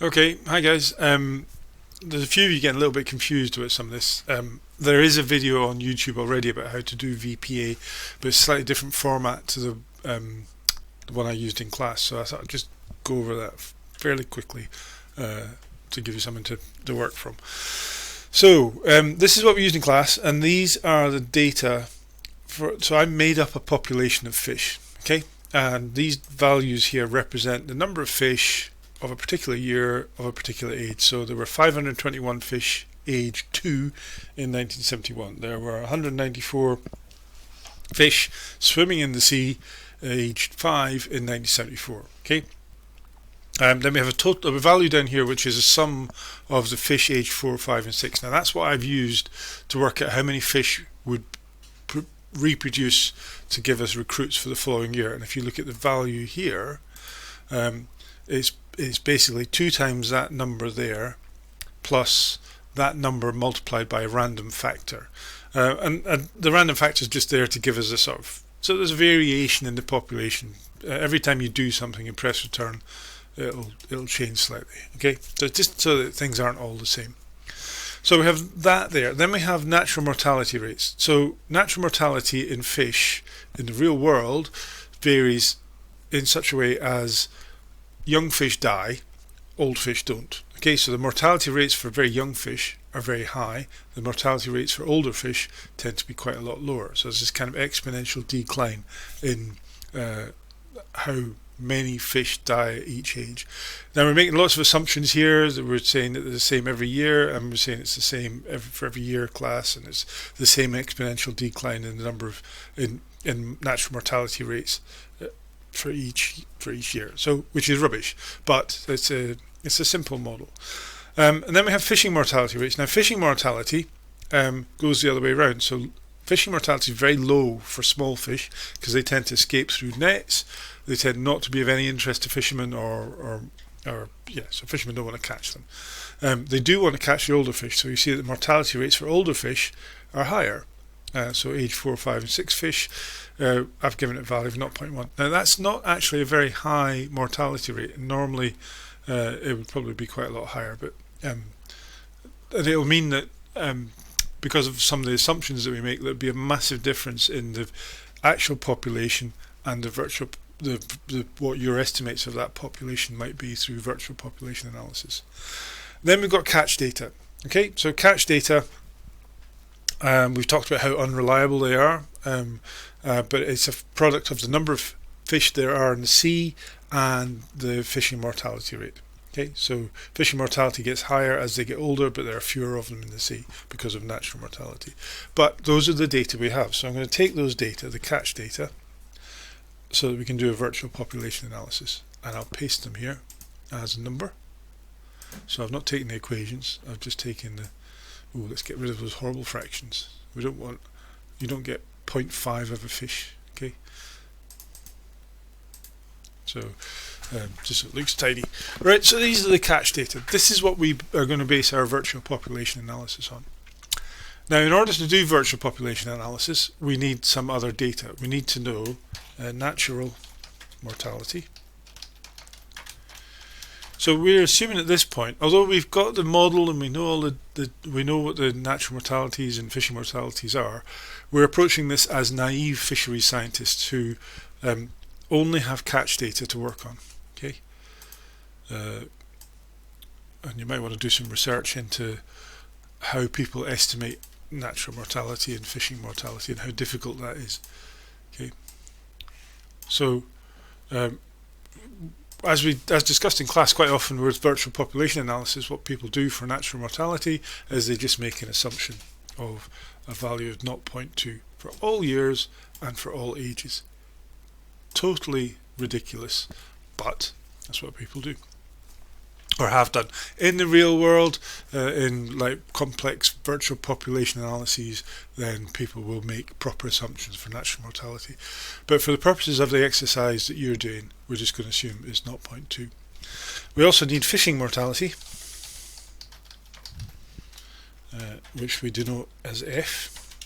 Okay, hi guys. There's a few of you getting a little bit confused about some of this. There is a video on YouTube already about how to do VPA, but it's a slightly different format to the one I used in class. So I thought I'd just go over that fairly quickly to give you something to work from. So this is what we used in class, and these are the data for. So I made up a population of fish. Okay, and these values here represent the number of fish of a particular year of a particular age. So there were 521 fish age 2 in 1971. There were 194 fish swimming in the sea aged 5 in 1974. Okay. Then we have a value down here which is a sum of the fish aged 4, 5 and 6. Now that's what I've used to work out how many fish would reproduce to give us recruits for the following year. And if you look at the value here, it's basically 2 times that number there plus that number multiplied by a random factor, and the random factor is just there to give us a sort of, so there's a variation in the population. Every time you do something and press return, it'll change slightly. Okay, so just so that things aren't all the same. So we have that there. Then we have natural mortality rates. So natural mortality in fish in the real world varies in such a way as young fish die, old fish don't. Okay, so the mortality rates for very young fish are very high. The mortality rates for older fish tend to be quite a lot lower. So there's this kind of exponential decline in how many fish die at each age. Now we're making lots of assumptions here that we're saying that they're the same every year, and we're saying it's the same for every year class, and it's the same exponential decline in the number of in natural mortality rates for each year. So which is rubbish, but it's a simple model. And then we have fishing mortality rates. Now fishing mortality goes the other way around. So fishing mortality is very low for small fish because they tend to escape through nets. They tend not to be of any interest to fishermen, so fishermen don't want to catch them. They do want to catch the older fish, so you see that the mortality rates for older fish are higher. So age 4, 5 and 6 fish, I've given it a value of 0.1. Now that's not actually a very high mortality rate. Normally it would probably be quite a lot higher, but it'll mean that because of some of the assumptions that we make, there'll be a massive difference in the actual population and the virtual what your estimates of that population might be through virtual population analysis. Then we've got catch data. Okay, so catch data, we've talked about how unreliable they are, but it's a product of the number of fish there are in the sea and the fishing mortality rate. Okay, so fishing mortality gets higher as they get older, but there are fewer of them in the sea because of natural mortality. But those are the data we have. So I'm going to take those data, the catch data, so that we can do a virtual population analysis, and I'll paste them here as a number. So I've not taken the equations, I've just taken the, let's get rid of those horrible fractions. You don't get 0.5 of a fish. Okay, so just so it looks tidy. Right, so these are the catch data. This is what we are going to base our virtual population analysis on. Now in order to do virtual population analysis, we need some other data. We need to know natural mortality. So we're assuming at this point, although we've got the model and we know all we know what the natural mortalities and fishing mortalities are, we're approaching this as naive fisheries scientists who only have catch data to work on. Okay, and you might want to do some research into how people estimate natural mortality and fishing mortality and how difficult that is. Okay, so as discussed in class, quite often with virtual population analysis, what people do for natural mortality is they just make an assumption of a value of 0.2 for all years and for all ages. Totally ridiculous, but that's what people do or have done in the real world. In like complex virtual population analyses, then people will make proper assumptions for natural mortality, but for the purposes of the exercise that you're doing, we're just going to assume it's 0.2. We also need fishing mortality, which we denote as F,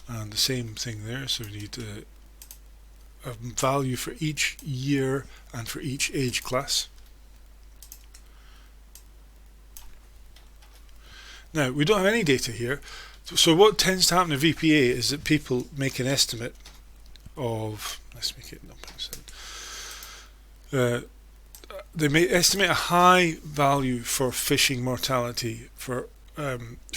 and the same thing there. So we need a value for each year and for each age class. Now, we don't have any data here, so what tends to happen in VPA is that people make an estimate of, let's make it 0.7, they may estimate a high value for fishing mortality for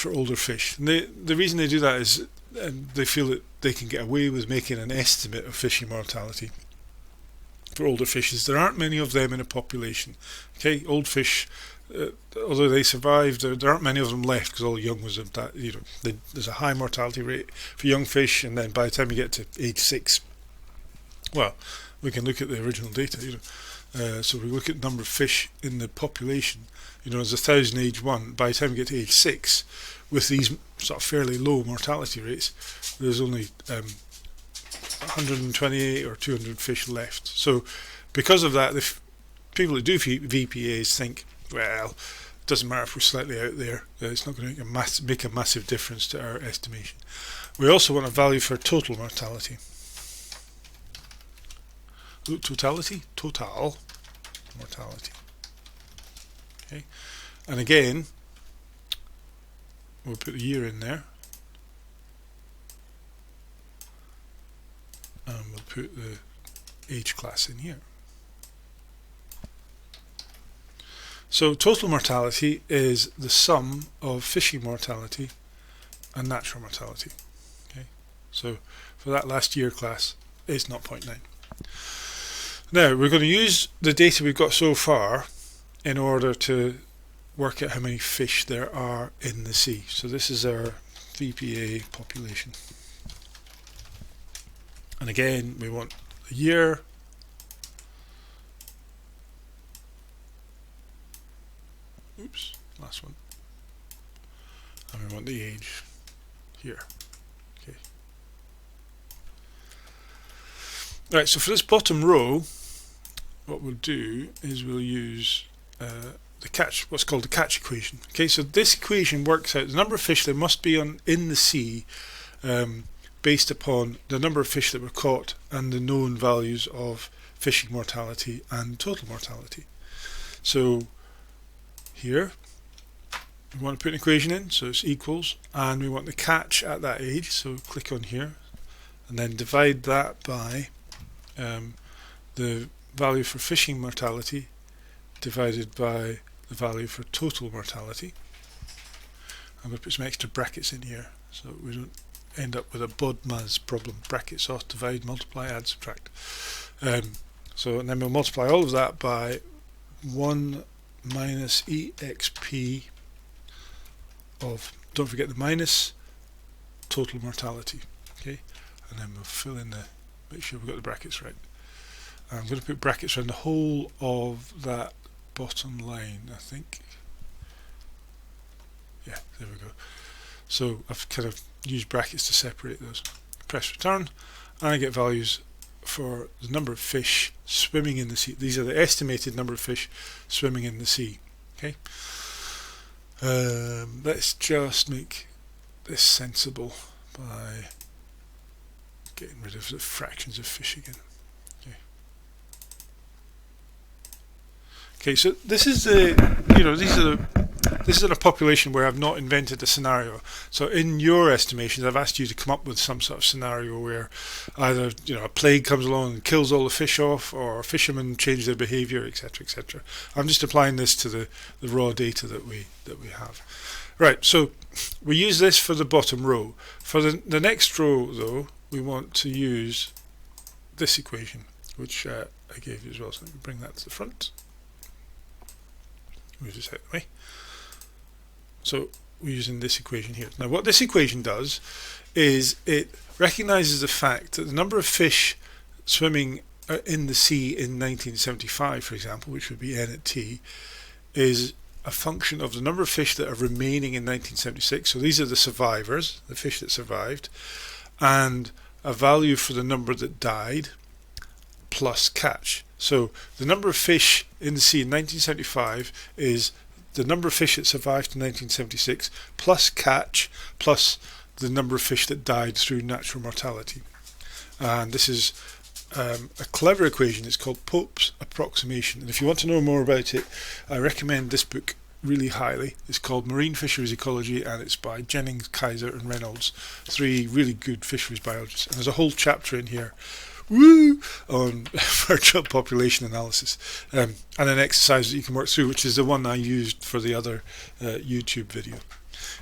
older fish. And the reason they do that is they feel that they can get away with making an estimate of fishing mortality for older fishes. There aren't many of them in a population. Okay, old fish, although they survived, there aren't many of them left because all the young was of that. There's a high mortality rate for young fish, and then by the time you get to age 6, well, we can look at the original data. So we look at the number of fish in the population. There's 1,000 age 1. By the time you get to age 6, with these sort of fairly low mortality rates, there's only 128 or 200 fish left. So because of that, the people that do VPAs think, well, it doesn't matter if we're slightly out there, it's not going to make a massive difference to our estimation. We also want a value for total mortality. Total mortality. Okay, and again, we'll put the year in there, and we'll put the age class in here. So total mortality is the sum of fishing mortality and natural mortality. Okay, so for that last year class, it's 0.9. Now we're going to use the data we've got so far in order to work out how many fish there are in the sea. So this is our VPA population. And again, we want the year, last one, and we want the age here. Okay. Right, so for this bottom row, what we'll do is we'll use the catch, what's called the catch equation. Okay, so this equation works out the number of fish there must be in the sea based upon the number of fish that were caught and the known values of fishing mortality and total mortality. So here we want to put an equation in, so it's equals, and we want the catch at that age, so click on here and then divide that by the value for fishing mortality divided by the value for total mortality. I'm going to put some extra brackets in here so we don't end up with a BODMAS problem, brackets off, divide, multiply, add, subtract. And then we'll multiply all of that by 1 minus exp of, don't forget the minus, total mortality. Okay, and then we'll fill in make sure we've got the brackets right. I'm going to put brackets around the whole of that bottom line, I think. Yeah, there we go. So I've kind of used brackets to separate those. Press return, and I get values for the number of fish swimming in the sea. These are the estimated number of fish swimming in the sea. Okay. Let's just make this sensible by getting rid of the fractions of fish again. Okay, so this is this is in a population where I've not invented a scenario. So in your estimations, I've asked you to come up with some sort of scenario where either a plague comes along and kills all the fish off, or fishermen change their behaviour, etc., etc. I'm just applying this to the raw data that we have. Right. So we use this for the bottom row. For the next row, though, we want to use this equation, which I gave you as well. So let me bring that to the front. Move this out of the way. So we're using this equation here. Now what this equation does is it recognises the fact that the number of fish swimming in the sea in 1975, for example, which would be n at t, is a function of the number of fish that are remaining in 1976. So these are the survivors, the fish that survived, and a value for the number that died plus catch. So the number of fish in the sea in 1975 is the number of fish that survived in 1976 plus catch plus the number of fish that died through natural mortality. And this is a clever equation. It's called Pope's approximation. And if you want to know more about it, I recommend this book, really highly. It's called Marine Fisheries Ecology, and it's by Jennings, Kaiser and Reynolds, 3 really good fisheries biologists. And there's a whole chapter in here, woo, on virtual population analysis, and an exercise that you can work through, which is the one I used for the other YouTube video.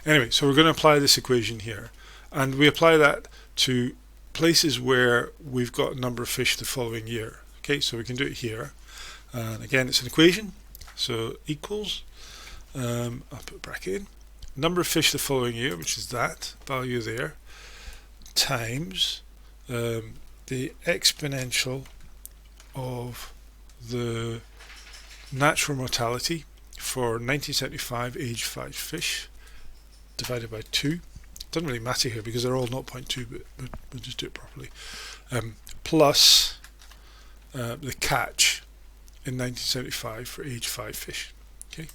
Anyway, so we're going to apply this equation here, and we apply that to places where we've got a number of fish the following year. Okay, so we can do it here, and again it's an equation, so equals, I'll put a bracket in, number of fish the following year, which is that value there, times the exponential of the natural mortality for 1975 age 5 fish divided by 2. Doesn't really matter here because they're all 0.2, but we'll just do it properly, plus the catch in 1975 for age 5 fish. Okay,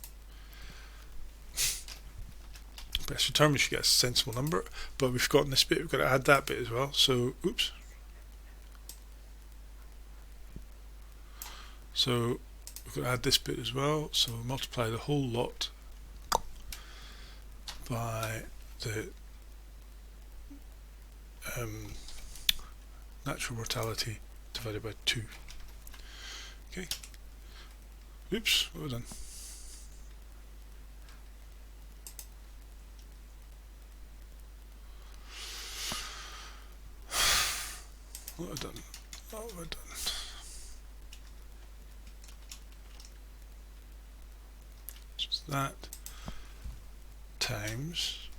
best return, we should get a sensible number, but we've forgotten this bit, we've got to add that bit as well, so oops. So we've got to add this bit as well, so multiply the whole lot by the natural mortality divided by 2. Okay. Oops, what have I done? What have I done? What have I done? Just that times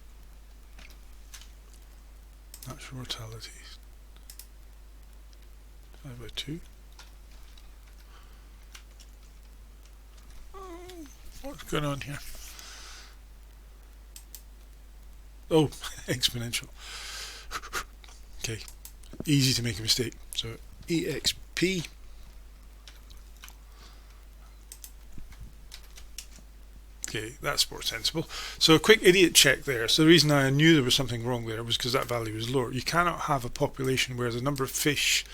natural mortality divided by 2. What's going on here? Oh, exponential. Okay, easy to make a mistake. So exp. Okay, that's more sensible. So a quick idiot check there. So the reason I knew there was something wrong there was because that value was lower. You cannot have a population where the number of fish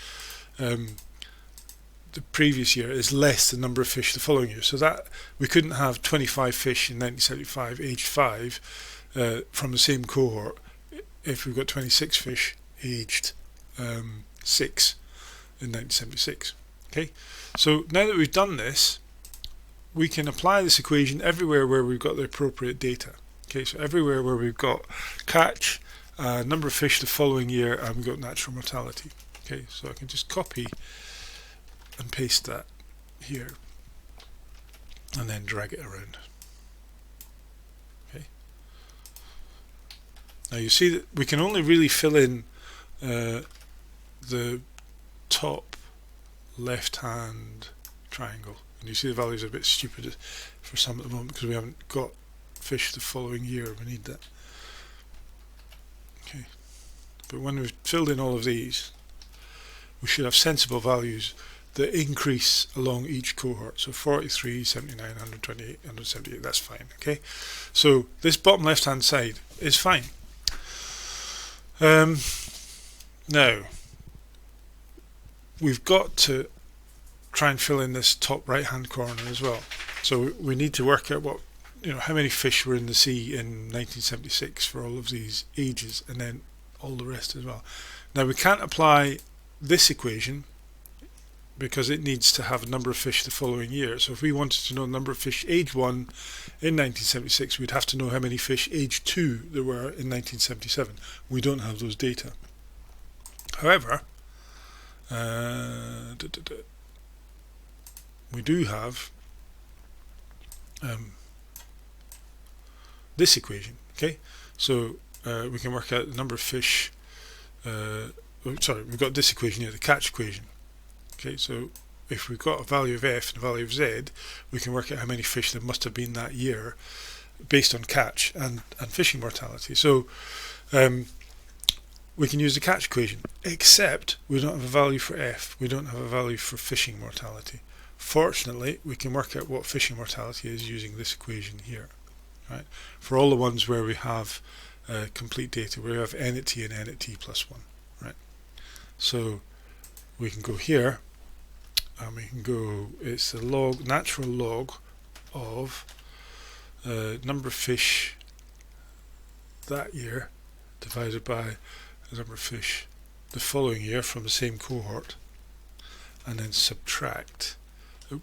the previous year is less than the number of fish the following year. So that we couldn't have 25 fish in 1975 aged 5 from the same cohort if we've got 26 fish aged 6 in 1976. Okay, so now that we've done this, we can apply this equation everywhere where we've got the appropriate data. Okay, so everywhere where we've got catch, number of fish the following year, and we've got natural mortality. Okay, so I can just copy and paste that here and then drag it around. Okay, now you see that we can only really fill in the top left hand triangle, and you see the values are a bit stupid for some at the moment because we haven't got fish the following year. We need that. Okay, but when we've filled in all of these, we should have sensible values that increase along each cohort. So 43, 79, 128, 178, that's fine. Okay, so this bottom left hand side is fine. Now we've got to try and fill in this top right hand corner as well. So we need to work out what, how many fish were in the sea in 1976 for all of these ages, and then all the rest as well. Now we can't apply this equation because it needs to have a number of fish the following year. So if we wanted to know the number of fish age 1 in 1976, we'd have to know how many fish age 2 there were in 1977. We don't have those data. However, we do have this equation. Okay, so we can work out the number of fish. We've got this equation here, the catch equation. Okay, so if we've got a value of f and a value of z, we can work out how many fish there must have been that year based on catch and fishing mortality. So we can use the catch equation, except we don't have a value for f, we don't have a value for fishing mortality. Fortunately, we can work out what fishing mortality is using this equation here. Right? For all the ones where we have complete data, where we have n at t and n at t plus 1. Right? So we can go here, and we can go, it's the natural log of number of fish that year divided by the number of fish the following year from the same cohort, and then subtract the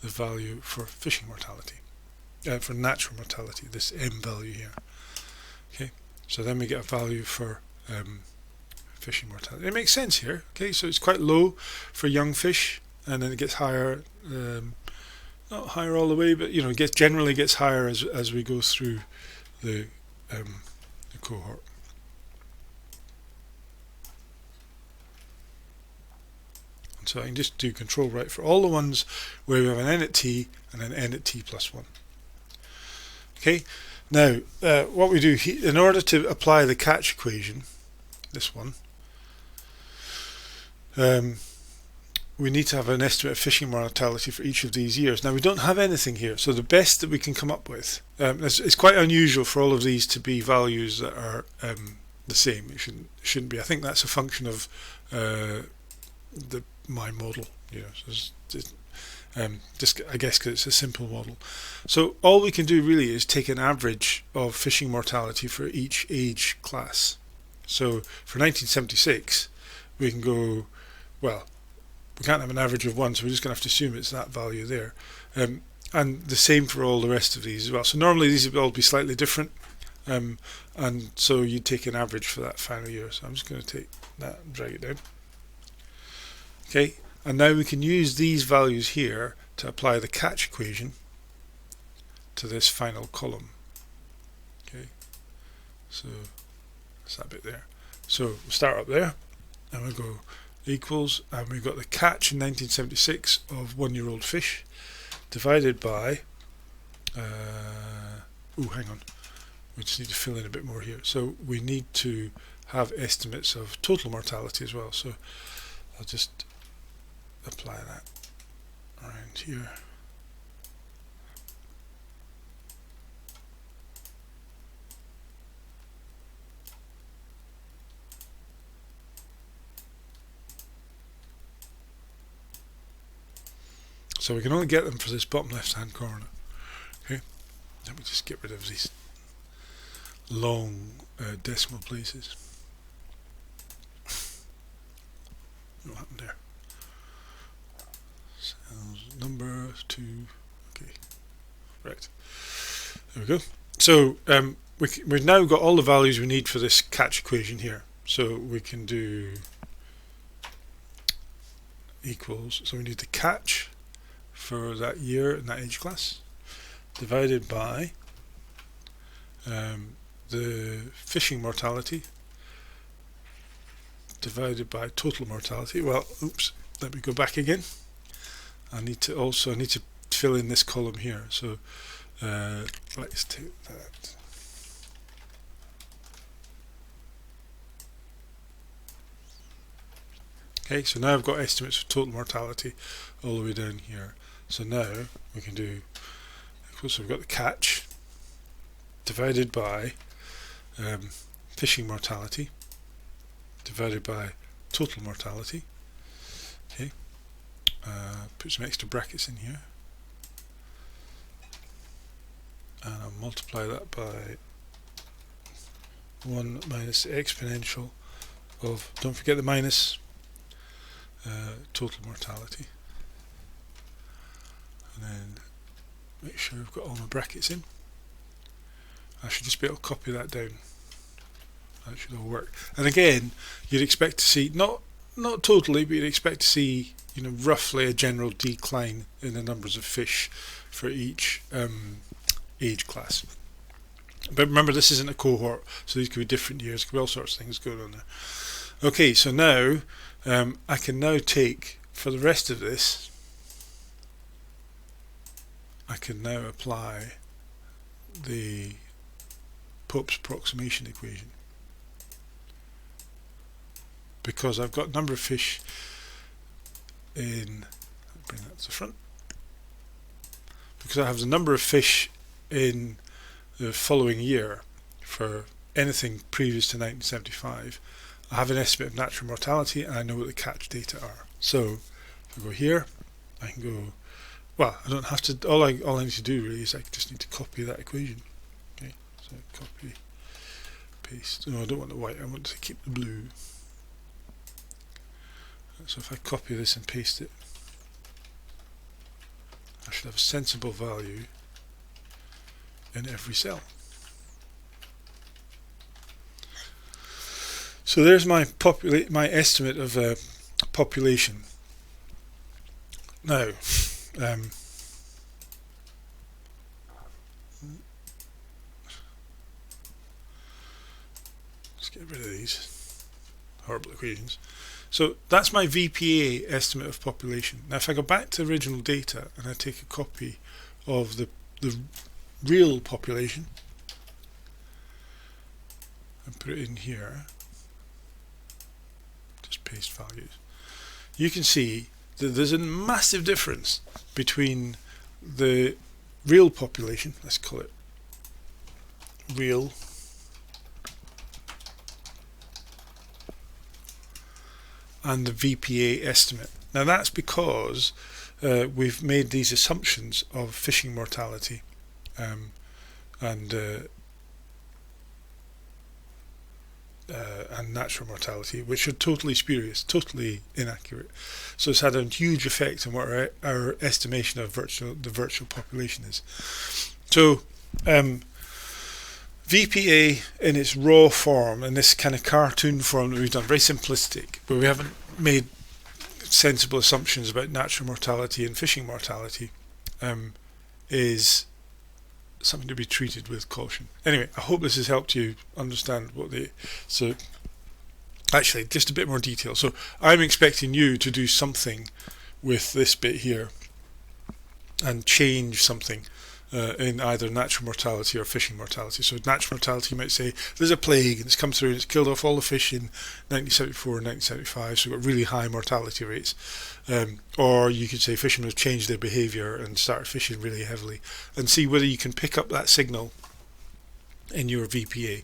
value for fishing mortality, for natural mortality, this M value here. Okay, so then we get a value for fishing mortality. It makes sense here. Okay, so it's quite low for young fish, and then it gets higher, not higher all the way, but you know, generally gets higher as we go through the cohort. And so I can just do control right for all the ones where we have an n at t and an n at t plus 1. Okay, now what we do in order to apply the catch equation, this one, we need to have an estimate of fishing mortality for each of these years. Now we don't have anything here, so the best that we can come up with, it's quite unusual for all of these to be values that are the same. It shouldn't be. I think that's a function of my model, you know. So just I guess because it's a simple model. So all we can do really is take an average of fishing mortality for each age class. So for 1976, we can go, well, we can't have an average of 1, so we're just going to have to assume it's that value there. And the same for all the rest of these as well. So normally these would all be slightly different, and so you take an average for that final year. So I'm just going to take that and drag it down. Okay, and now we can use these values here to apply the catch equation to this final column. Okay, so that's that bit there. So we'll start up there, and we'll go equals, and we've got the catch in 1976 of 1-year-old fish divided by, hang on, we just need to fill in a bit more here. So we need to have estimates of total mortality as well. So I'll just apply that around here. So we can only get them for this bottom left hand corner. Okay, let me just get rid of these long decimal places. What happened there? Cells number 2. Okay, right. There we go. So we've now got all the values we need for this catch equation here. So we can do equals. So we need the catch for that year in that age class divided by the fishing mortality divided by total mortality. Well, oops, let me go back again. I need to fill in this column here. So let's take that. Okay, so now I've got estimates for total mortality all the way down here. So now we can do equals, so we've got the catch divided by fishing mortality divided by total mortality. Okay, put some extra brackets in here, and I'll multiply that by 1 minus the exponential of, don't forget the minus, total mortality. And then make sure I've got all my brackets in. I should just be able to copy that down. That should all work. And again, you'd expect to see, not totally, but you'd expect to see, you know, roughly a general decline in the numbers of fish for each age class. But remember, this isn't a cohort, so these could be different years, could be all sorts of things going on there. Okay, so now I can now take, for the rest of this, I can now apply the Pope's approximation equation, because I've got number of fish in, bring that to the front, because I have the number of fish in the following year for anything previous to 1975, I have an estimate of natural mortality and I know what the catch data are. So if I go here, I can go well, I don't have to, all I need to do really is I just need to copy that equation. Okay, so copy, paste. No, I don't want the white, I want to keep the blue. So if I copy this and paste it, I should have a sensible value in every cell. So there's my estimate of population. Now, let's get rid of these horrible equations. So that's my VPA estimate of population. Now if I go back to original data and I take a copy of the real population and put it in here, just paste values, you can see that there's a massive difference between the real population, let's call it real, and the VPA estimate. Now that's because we've made these assumptions of fishing mortality and natural mortality, which are totally spurious, totally inaccurate. So it's had a huge effect on what our estimation of the virtual population is. So VPA in its raw form, in this kind of cartoon form that we've done, very simplistic, where we haven't made sensible assumptions about natural mortality and fishing mortality, is something to be treated with caution. Anyway, I hope this has helped you understand what so actually just a bit more detail. So I'm expecting you to do something with this bit here and change something in either natural mortality or fishing mortality. So natural mortality, you might say there's a plague and it's come through and it's killed off all the fish in 1974 and 1975, so we've got really high mortality rates. Or you could say fishermen have changed their behaviour and started fishing really heavily, and see whether you can pick up that signal in your VPA.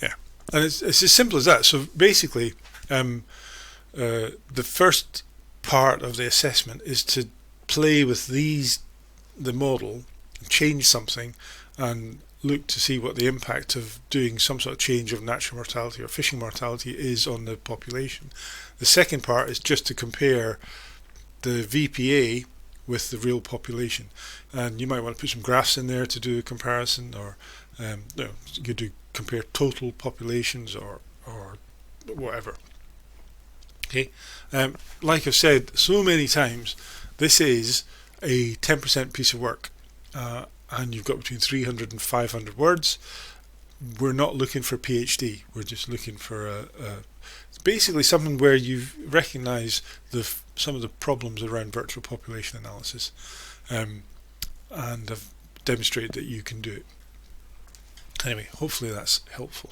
Yeah, and it's as simple as that. So basically the first part of the assessment is to play with the model, change something, and look to see what the impact of doing some sort of change of natural mortality or fishing mortality is on the population. The second part is just to compare the VPA with the real population, and you might want to put some graphs in there to do a comparison, or you could compare total populations or whatever. Okay, like I've said so many times, this is a 10% piece of work, and you've got between 300 and 500 words. We're not looking for a PhD. We're just looking for basically something where you recognise some of the problems around virtual population analysis, and have demonstrated that you can do it. Anyway, hopefully that's helpful.